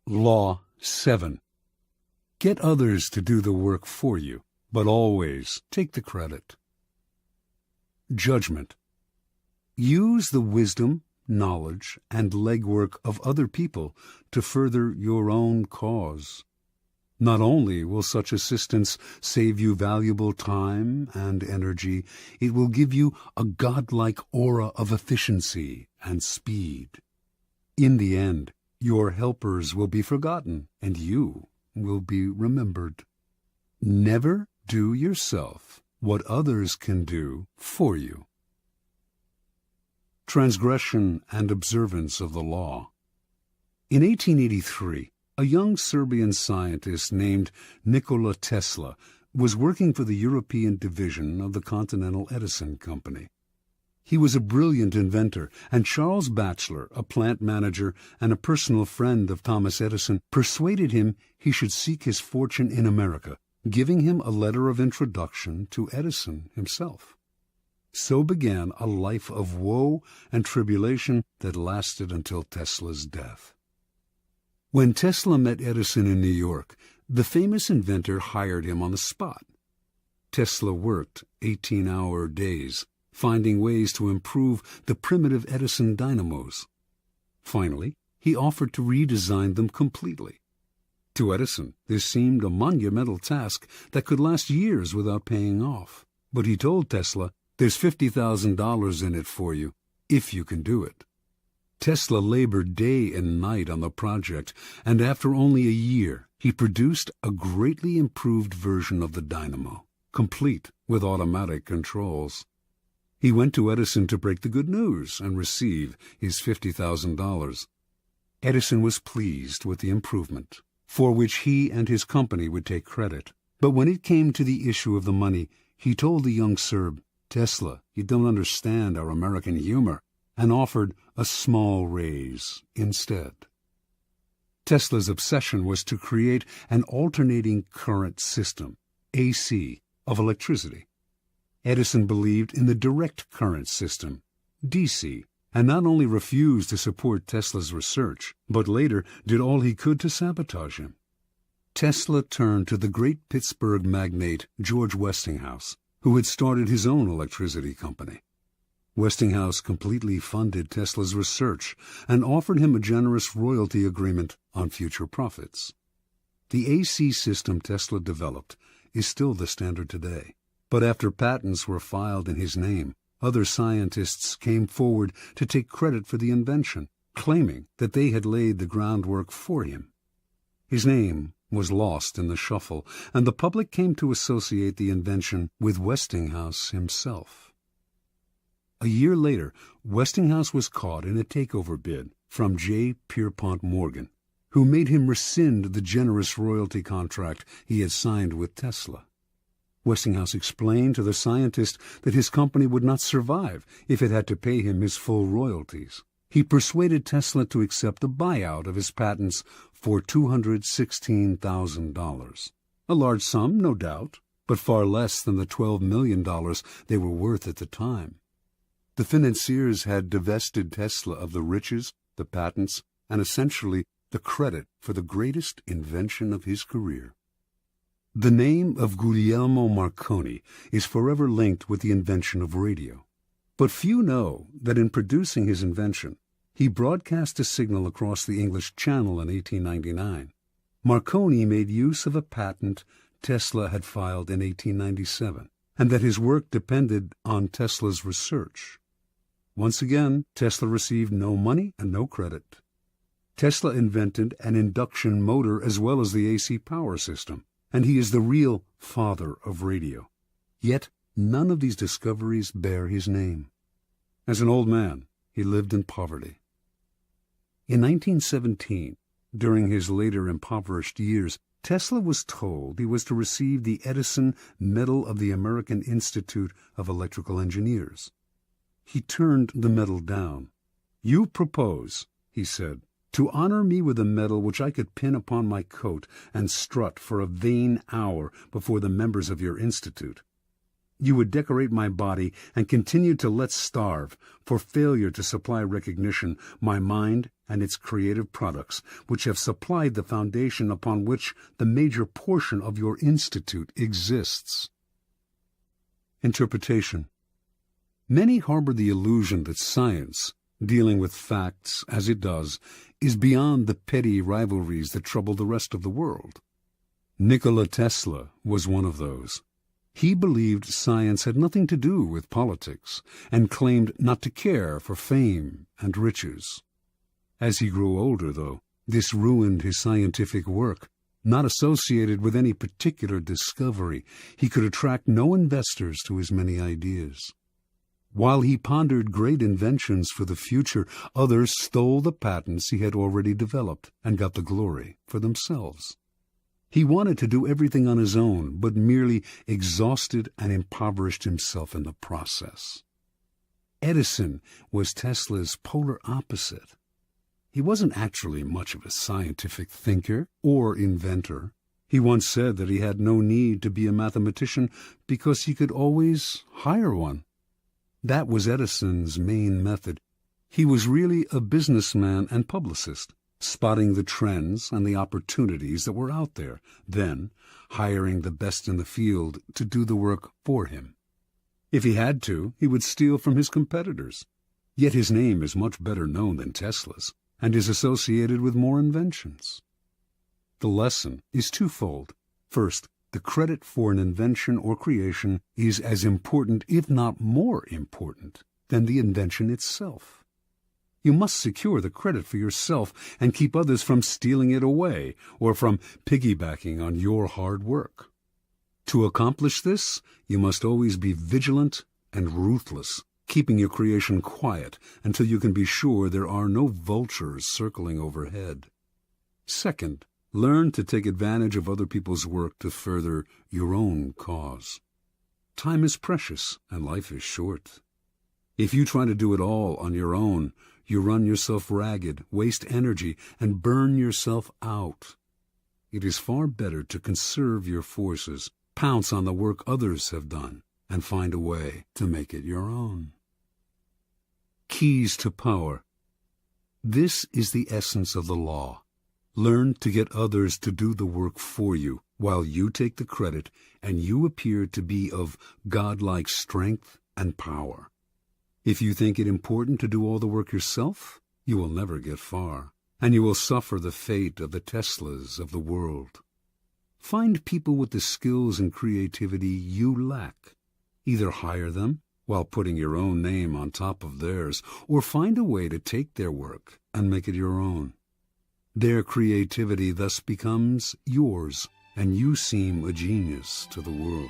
Law 7. Get others to do the work for you, but always take the credit. Judgment. Use the wisdom, knowledge, and legwork of other people to further your own cause. Not only will such assistance save you valuable time and energy, it will give you a godlike aura of efficiency and speed. In the end, your helpers will be forgotten, and you will be remembered. Never do yourself what others can do for you. Transgression and observance of the law. In 1883, a young Serbian scientist named Nikola Tesla was working for the European division of the Continental Edison Company. He was a brilliant inventor, and Charles Batchelor, a plant manager and a personal friend of Thomas Edison, persuaded him he should seek his fortune in America, giving him a letter of introduction to Edison himself. So began a life of woe and tribulation that lasted until Tesla's death. When Tesla met Edison in New York, the famous inventor hired him on the spot. Tesla worked 18-hour days, finding ways to improve the primitive Edison dynamos. Finally, he offered to redesign them completely. To Edison, this seemed a monumental task that could last years without paying off. But he told Tesla, "There's $50,000 in it for you, if you can do it." Tesla labored day and night on the project, and after only a year, he produced a greatly improved version of the dynamo, complete with automatic controls. He went to Edison to break the good news and receive his $50,000. Edison was pleased with the improvement, for which he and his company would take credit. But when it came to the issue of the money, he told the young Serb, "Tesla, you don't understand our American humor," and offered a small raise instead. Tesla's obsession was to create an alternating current system, AC, of electricity. Edison believed in the direct current system, DC, and not only refused to support Tesla's research, but later did all he could to sabotage him. Tesla turned to the great Pittsburgh magnate George Westinghouse, who had started his own electricity company. Westinghouse completely funded Tesla's research and offered him a generous royalty agreement on future profits. The AC system Tesla developed is still the standard today. But after patents were filed in his name, other scientists came forward to take credit for the invention, claiming that they had laid the groundwork for him. His name was lost in the shuffle, and the public came to associate the invention with Westinghouse himself. A year later, Westinghouse was caught in a takeover bid from J. Pierpont Morgan, who made him rescind the generous royalty contract he had signed with Tesla. Westinghouse explained to the scientist that his company would not survive if it had to pay him his full royalties. He persuaded Tesla to accept a buyout of his patents for $216,000. A large sum, no doubt, but far less than the $12 million they were worth at the time. The financiers had divested Tesla of the riches, the patents, and essentially the credit for the greatest invention of his career. The name of Guglielmo Marconi is forever linked with the invention of radio. But few know that in producing his invention, he broadcast a signal across the English Channel in 1899. Marconi made use of a patent Tesla had filed in 1897, and that his work depended on Tesla's research. Once again, Tesla received no money and no credit. Tesla invented an induction motor as well as the AC power system, and he is the real father of radio. Yet none of these discoveries bear his name. As an old man, he lived in poverty. In 1917, during his later impoverished years, Tesla was told he was to receive the Edison Medal of the American Institute of Electrical Engineers. He turned the medal down. "You propose," he said, "to honor me with a medal which I could pin upon my coat and strut for a vain hour before the members of your institute. You would decorate my body and continue to let starve for failure to supply recognition my mind and its creative products, which have supplied the foundation upon which the major portion of your institute exists. Interpretation. Many harbor the illusion that science, dealing with facts as it does, is beyond the petty rivalries that trouble the rest of the world. Nikola Tesla was one of those. He believed science had nothing to do with politics and claimed not to care for fame and riches. As he grew older, though, this ruined his scientific work. Not associated with any particular discovery, he could attract no investors to his many ideas. While he pondered great inventions for the future, others stole the patents he had already developed and got the glory for themselves. He wanted to do everything on his own, but merely exhausted and impoverished himself in the process. Edison was Tesla's polar opposite. He wasn't actually much of a scientific thinker or inventor. He once said that he had no need to be a mathematician because he could always hire one. That was Edison's main method. He was really a businessman and publicist, spotting the trends and the opportunities that were out there, then hiring the best in the field to do the work for him. If he had to, he would steal from his competitors. Yet his name is much better known than Tesla's, and is associated with more inventions. The lesson is twofold. First, the credit for an invention or creation is as important, if not more important, than the invention itself. You must secure the credit for yourself and keep others from stealing it away or from piggybacking on your hard work. To accomplish this, you must always be vigilant and ruthless, keeping your creation quiet until you can be sure there are no vultures circling overhead. Second, learn to take advantage of other people's work to further your own cause. Time is precious and life is short. If you try to do it all on your own, you run yourself ragged, waste energy, and burn yourself out. It is far better to conserve your forces, pounce on the work others have done, and find a way to make it your own. Keys to power. This is the essence of the law. Learn to get others to do the work for you, while you take the credit, and you appear to be of godlike strength and power. If you think it important to do all the work yourself, you will never get far, and you will suffer the fate of the Teslas of the world. Find people with the skills and creativity you lack. Either hire them while putting your own name on top of theirs, or find a way to take their work and make it your own. Their creativity thus becomes yours, and you seem a genius to the world.